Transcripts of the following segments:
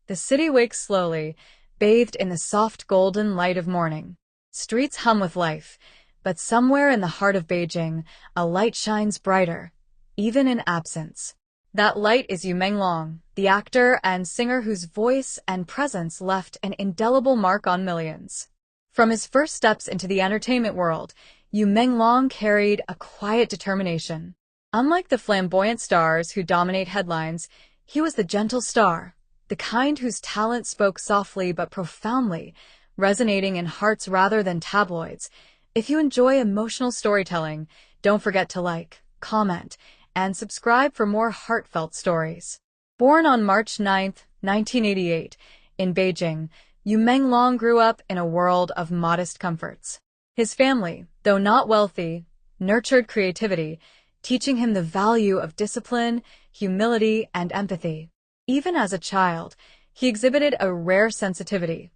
The city wakes slowly, bathed in the soft golden light of morning. Streets hum with life, but somewhere in the heart of Beijing, a light shines brighter, even in absence. That light is Yu Menglong, the actor and singer whose voice and presence left an indelible mark on millions. From his first steps into the entertainment world, Yu Menglong carried a quiet determination. Unlike the flamboyant stars who dominate headlines, he was the gentle star, the kind whose talent spoke softly but profoundly, resonating in hearts rather than tabloids. If you enjoy emotional storytelling, don't forget to like, comment, and subscribe for more heartfelt stories. Born on March 9, 1988, in Beijing, Yu Menglong grew up in a world of modest comforts. His family, though not wealthy, nurtured creativity, teaching him the value of discipline, humility, and empathy. Even as a child, he exhibited a rare sensitivity,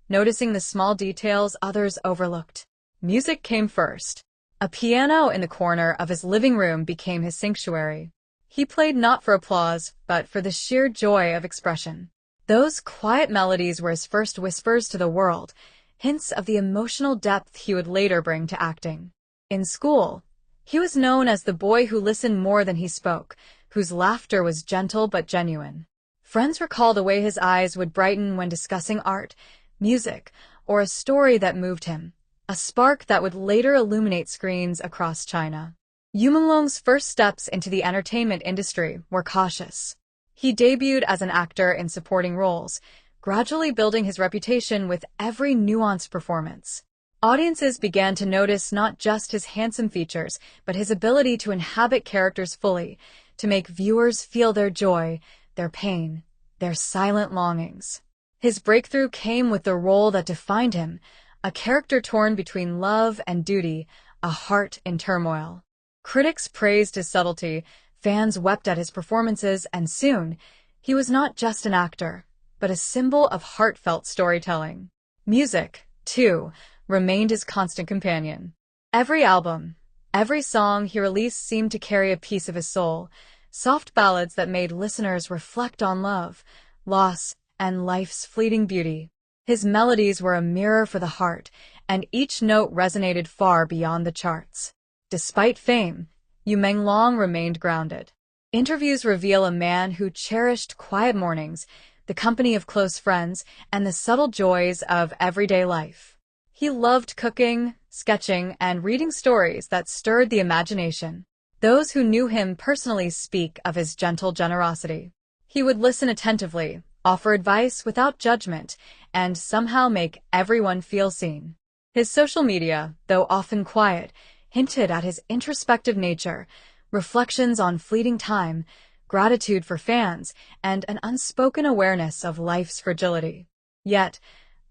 noticing the small details others overlooked. Music came first. A piano in the corner of his living room became his sanctuary. He played not for applause, but for the sheer joy of expression. Those quiet melodies were his first whispers to the world, hints of the emotional depth he would later bring to acting. In school, he was known as the boy who listened more than he spoke, whose laughter was gentle but genuine. Friends recall the way his eyes would brighten when discussing art, music, or a story that moved him, a spark that would later illuminate screens across China. Yu Menglong's first steps into the entertainment industry were cautious. He debuted as an actor in supporting roles, gradually building his reputation with every nuanced performance. Audiences began to notice not just his handsome features, but his ability to inhabit characters fully, to make viewers feel their joy, their pain, their silent longings. His breakthrough came with the role that defined him, a character torn between love and duty, a heart in turmoil. Critics praised his subtlety, fans wept at his performances, and soon, he was not just an actor, but a symbol of heartfelt storytelling. Music, too, remained his constant companion. Every album, every song he released seemed to carry a piece of his soul, soft ballads that made listeners reflect on love, loss, and life's fleeting beauty. His melodies were a mirror for the heart, and each note resonated far beyond the charts. Despite fame, Yu Menglong remained grounded. Interviews reveal a man who cherished quiet mornings, the company of close friends, and the subtle joys of everyday life. He loved cooking, sketching, and reading stories that stirred the imagination. Those who knew him personally speak of his gentle generosity. He would listen attentively, offer advice without judgment, and somehow make everyone feel seen. His social media, though often quiet, hinted at his introspective nature, reflections on fleeting time, gratitude for fans, and an unspoken awareness of life's fragility. Yet,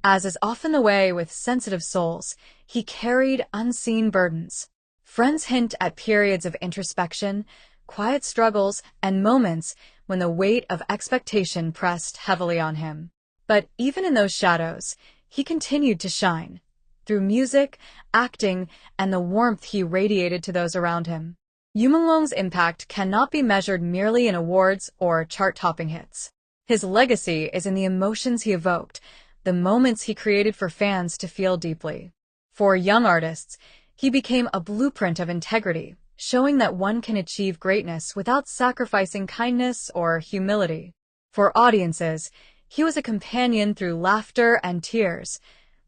as is often the way with sensitive souls, he carried unseen burdens. Friends hint at periods of introspection, quiet struggles, and moments when the weight of expectation pressed heavily on him. But even in those shadows, he continued to shine, through music, acting, and the warmth he radiated to those around him. Yu Menglong's impact cannot be measured merely in awards or chart-topping hits. His legacy is in the emotions he evoked, the moments he created for fans to feel deeply. For young artists, he became a blueprint of integrity, showing that one can achieve greatness without sacrificing kindness or humility. For audiences, he was a companion through laughter and tears,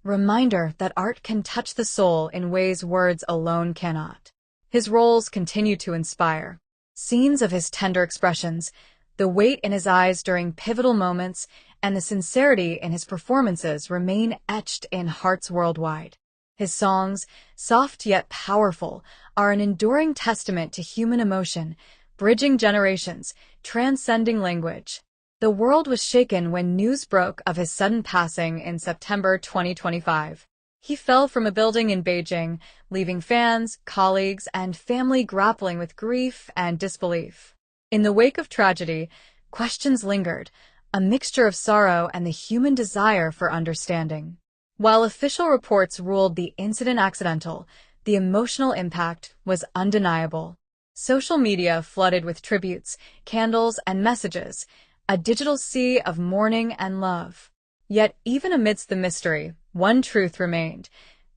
reminder that art can touch the soul in ways words alone cannot. His roles continue to inspire. Scenes of his tender expressions, the weight in his eyes during pivotal moments, and the sincerity in his performances remain etched in hearts worldwide. His songs, soft yet powerful, are an enduring testament to human emotion, bridging generations, transcending language. The world was shaken when news broke of his sudden passing in September 2025. He fell from a building in Beijing, leaving fans, colleagues, and family grappling with grief and disbelief. In the wake of tragedy, questions lingered, a mixture of sorrow and the human desire for understanding. While official reports ruled the incident accidental, the emotional impact was undeniable. Social media flooded with tributes, candles, and messages, a digital sea of mourning and love. Yet, even amidst the mystery, one truth remained.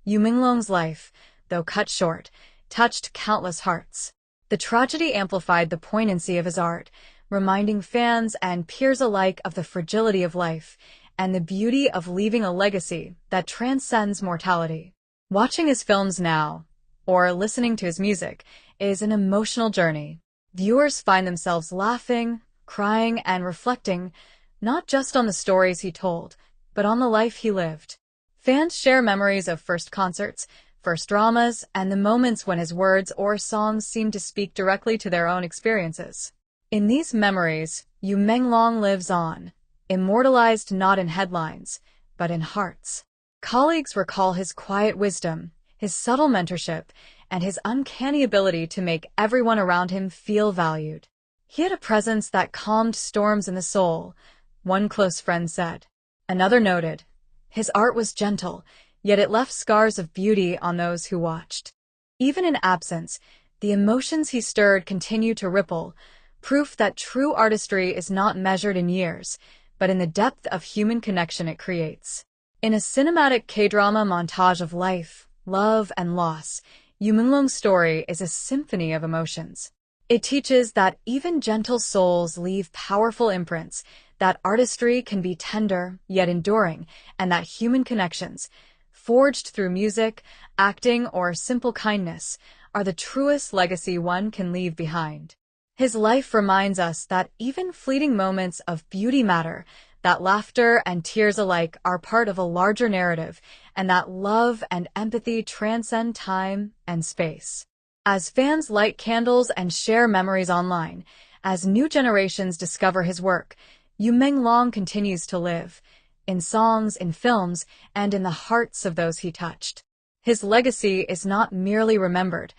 Yu Menglong's life, though cut short, touched countless hearts. The tragedy amplified the poignancy of his art, reminding fans and peers alike of the fragility of life and the beauty of leaving a legacy that transcends mortality. Watching his films now, or listening to his music, is an emotional journey. Viewers find themselves laughing, crying, and reflecting, not just on the stories he told, but on the life he lived. Fans share memories of first concerts, first dramas, and the moments when his words or songs seemed to speak directly to their own experiences. In these memories, Yu Menglong lives on, immortalized not in headlines, but in hearts. Colleagues recall his quiet wisdom, his subtle mentorship, and his uncanny ability to make everyone around him feel valued. He had a presence that calmed storms in the soul, one close friend said. Another noted, his art was gentle, yet it left scars of beauty on those who watched. Even in absence, the emotions he stirred continue to ripple, proof that true artistry is not measured in years, but in the depth of human connection it creates. In a cinematic K-drama montage of life, love, and loss, Yu Menglong's story is a symphony of emotions. It teaches that even gentle souls leave powerful imprints, that artistry can be tender yet enduring, and that human connections, forged through music, acting, or simple kindness, are the truest legacy one can leave behind. His life reminds us that even fleeting moments of beauty matter, that laughter and tears alike are part of a larger narrative, and that love and empathy transcend time and space. As fans light candles and share memories online, as new generations discover his work, Yu Menglong continues to live, in songs, in films, and in the hearts of those he touched. His legacy is not merely remembered,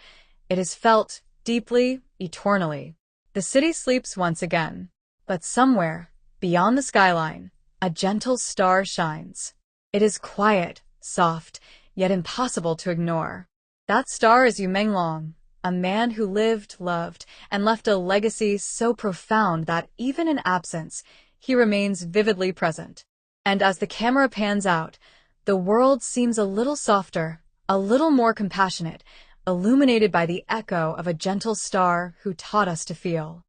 it is felt deeply, eternally. The city sleeps once again, but somewhere, beyond the skyline, a gentle star shines. It is quiet, soft, yet impossible to ignore. That star is Yu Menglong, a man who lived, loved, and left a legacy so profound that even in absence, he remains vividly present. And as the camera pans out, the world seems a little softer, a little more compassionate, illuminated by the echo of a gentle star who taught us to feel.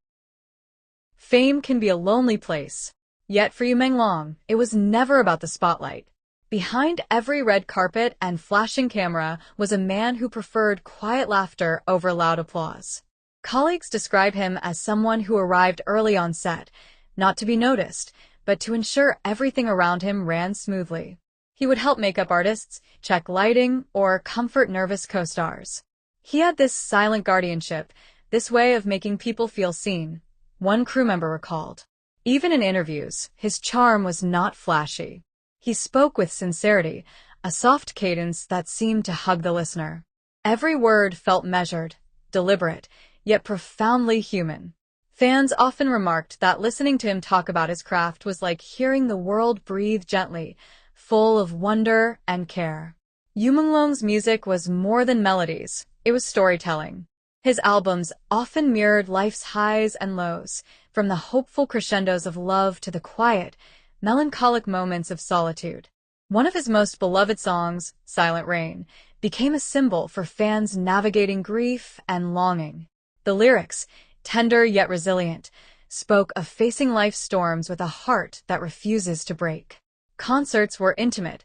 Fame can be a lonely place, yet for Yu Menglong, it was never about the spotlight. Behind every red carpet and flashing camera was a man who preferred quiet laughter over loud applause. Colleagues describe him as someone who arrived early on set, not to be noticed, but to ensure everything around him ran smoothly. He would help makeup artists, check lighting, or comfort nervous co-stars. He had this silent guardianship, this way of making people feel seen, one crew member recalled. Even in interviews, his charm was not flashy. He spoke with sincerity, a soft cadence that seemed to hug the listener. Every word felt measured, deliberate, yet profoundly human. Fans often remarked that listening to him talk about his craft was like hearing the world breathe gently, full of wonder and care. Yu Menglong's music was more than melodies, it was storytelling. His albums often mirrored life's highs and lows, from the hopeful crescendos of love to the quiet, melancholic moments of solitude. One of his most beloved songs, Silent Rain, became a symbol for fans navigating grief and longing. The lyrics, tender yet resilient, spoke of facing life's storms with a heart that refuses to break. Concerts were intimate,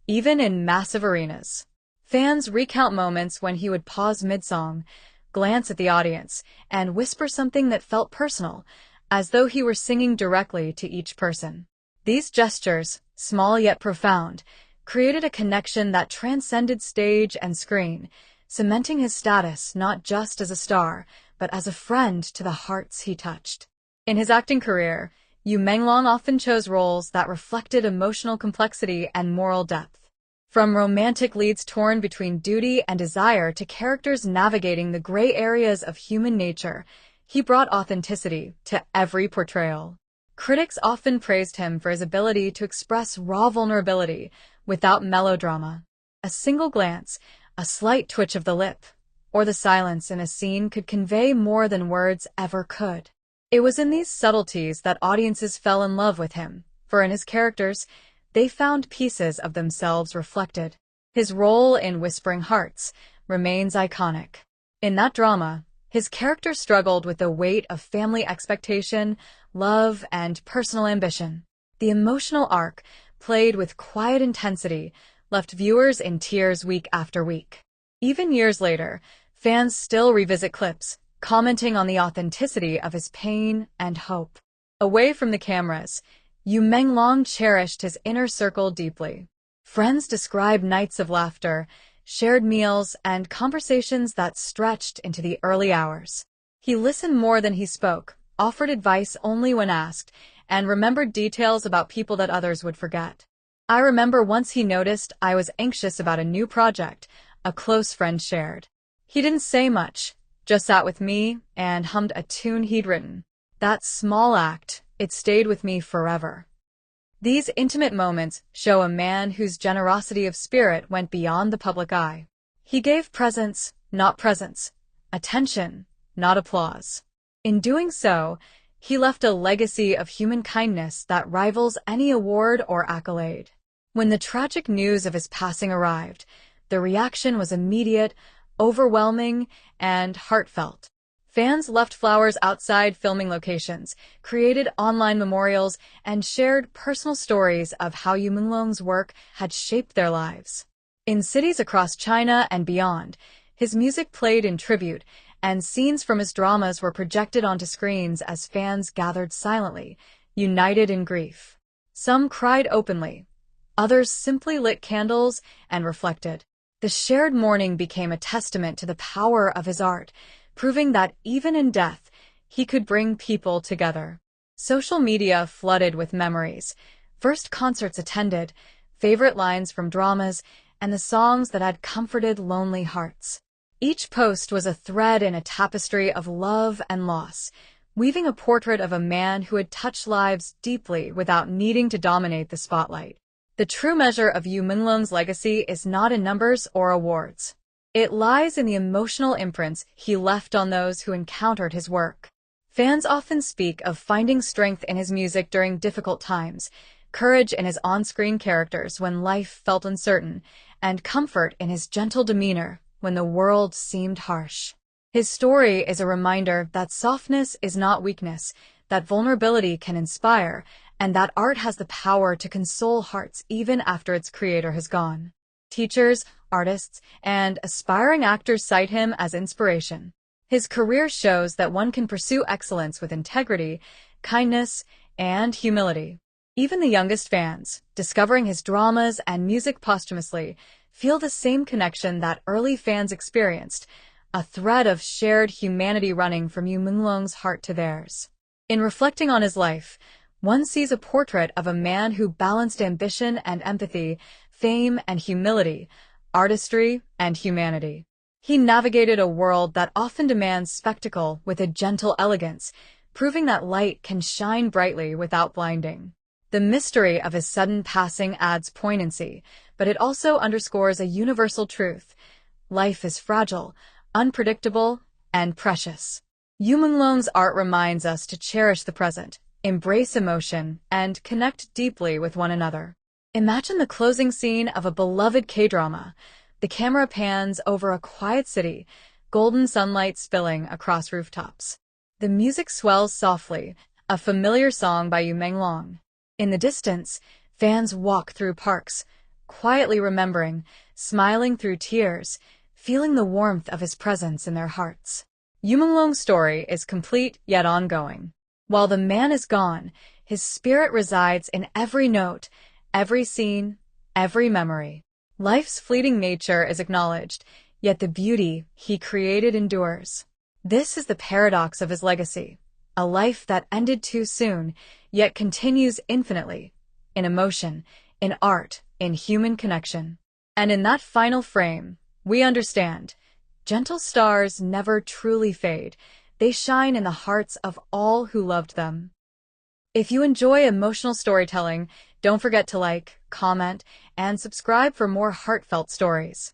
even in massive arenas. Fans recount moments when he would pause mid-song, glance at the audience, and whisper something that felt personal, as though he were singing directly to each person. These gestures, small yet profound, created a connection that transcended stage and screen, cementing his status not just as a star, but as a friend to the hearts he touched. In his acting career, Yu Menglong often chose roles that reflected emotional complexity and moral depth. From romantic leads torn between duty and desire to characters navigating the gray areas of human nature, he brought authenticity to every portrayal. Critics often praised him for his ability to express raw vulnerability without melodrama. A single glance, a slight twitch of the lip, or the silence in a scene could convey more than words ever could. It was in these subtleties that audiences fell in love with him, for in his characters, they found pieces of themselves reflected. His role in Whispering Hearts remains iconic. In that drama, his character struggled with the weight of family expectation, love, and personal ambition. The emotional arc, played with quiet intensity, left viewers in tears week after week. Even years later, fans still revisit clips, commenting on the authenticity of his pain and hope. Away from the cameras, Yu Menglong cherished his inner circle deeply. Friends describe nights of laughter, shared meals, and conversations that stretched into the early hours. He listened more than he spoke, offered advice only when asked, and remembered details about people that others would forget. I remember once he noticed I was anxious about a new project, a close friend shared. He didn't say much, just sat with me and hummed a tune he'd written. That small act, it stayed with me forever. These intimate moments show a man whose generosity of spirit went beyond the public eye. He gave presence, not presents, attention, not applause. In doing so, he left a legacy of human kindness that rivals any award or accolade. When the tragic news of his passing arrived, the reaction was immediate, overwhelming, and heartfelt. Fans left flowers outside filming locations, created online memorials, and shared personal stories of how Yu Menglong's work had shaped their lives. In cities across China and beyond, his music played in tribute, and scenes from his dramas were projected onto screens as fans gathered silently, united in grief. Some cried openly, others simply lit candles and reflected. The shared mourning became a testament to the power of his art, proving that even in death, he could bring people together. Social media flooded with memories, first concerts attended, favorite lines from dramas, and the songs that had comforted lonely hearts. Each post was a thread in a tapestry of love and loss, weaving a portrait of a man who had touched lives deeply without needing to dominate the spotlight. The true measure of Yu Menglong's legacy is not in numbers or awards. It lies in the emotional imprints he left on those who encountered his work. Fans often speak of finding strength in his music during difficult times, courage in his on-screen characters when life felt uncertain, and comfort in his gentle demeanor when the world seemed harsh. His story is a reminder that softness is not weakness, that vulnerability can inspire, and that art has the power to console hearts even after its creator has gone. Teachers, artists, and aspiring actors cite him as inspiration. His career shows that one can pursue excellence with integrity, kindness, and humility. Even the youngest fans, discovering his dramas and music posthumously, feel the same connection that early fans experienced, a thread of shared humanity running from Yu Menglong's heart to theirs. In reflecting on his life, one sees a portrait of a man who balanced ambition and empathy, fame and humility, artistry and humanity. He navigated a world that often demands spectacle with a gentle elegance, proving that light can shine brightly without blinding. The mystery of his sudden passing adds poignancy, but it also underscores a universal truth. Life is fragile, unpredictable, and precious. Yu Menglong's art reminds us to cherish the present, embrace emotion, and connect deeply with one another. Imagine the closing scene of a beloved K-drama. The camera pans over a quiet city, golden sunlight spilling across rooftops. The music swells softly, a familiar song by Yu Menglong. In the distance, fans walk through parks, quietly remembering, smiling through tears, feeling the warmth of his presence in their hearts. Yu Menglong's story is complete yet ongoing. While the man is gone, his spirit resides in every note, every scene, every memory. Life's fleeting nature is acknowledged, yet the beauty he created endures. This is the paradox of his legacy, a life that ended too soon, yet continues infinitely, in emotion, in art, in human connection. And in that final frame, we understand, gentle stars never truly fade. They shine in the hearts of all who loved them. If you enjoy emotional storytelling, don't forget to like, comment, and subscribe for more heartfelt stories.